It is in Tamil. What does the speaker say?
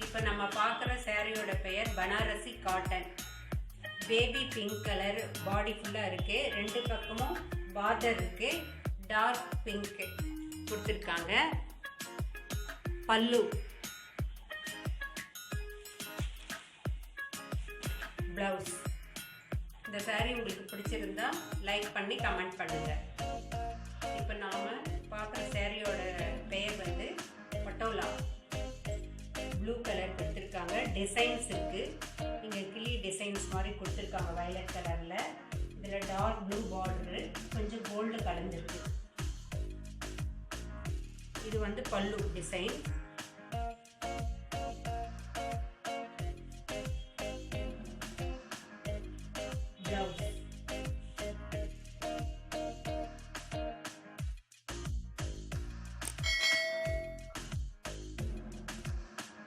இப்போ நம்ம பார்க்குற சாரியோட பெயர் Banarasi cotton. Baby pink colour body ஃபுல்லாக இருக்குது. ரெண்டு பக்கமும் பார்டர் இருக்குது. டார்க் பிங்க் கொடுத்துருக்காங்க. பல்லு, ப்ளவுஸ். இந்த சாரீ உங்களுக்கு பிடிச்சிருந்தா லைக் பண்ணி கமெண்ட் பண்ணுங்கள். இப்போ நாம் பார்க்குற சாரியோட பெயர் வந்து பட்டோலா. ப்ளூ கலர் கொடுத்துருக்காங்க. டிசைன்ஸ் இருக்குது. இங்கே கிளி டிசைன்ஸ் மாதிரி கொடுத்துருக்காங்க வயலட் கலரில். இதில் டார்க் ப்ளூ பார்டரு, கொஞ்சம் கோல்டு கலந்துருக்கு. இது வந்து பல்லு டிசைன். ப்ளவுஸ்.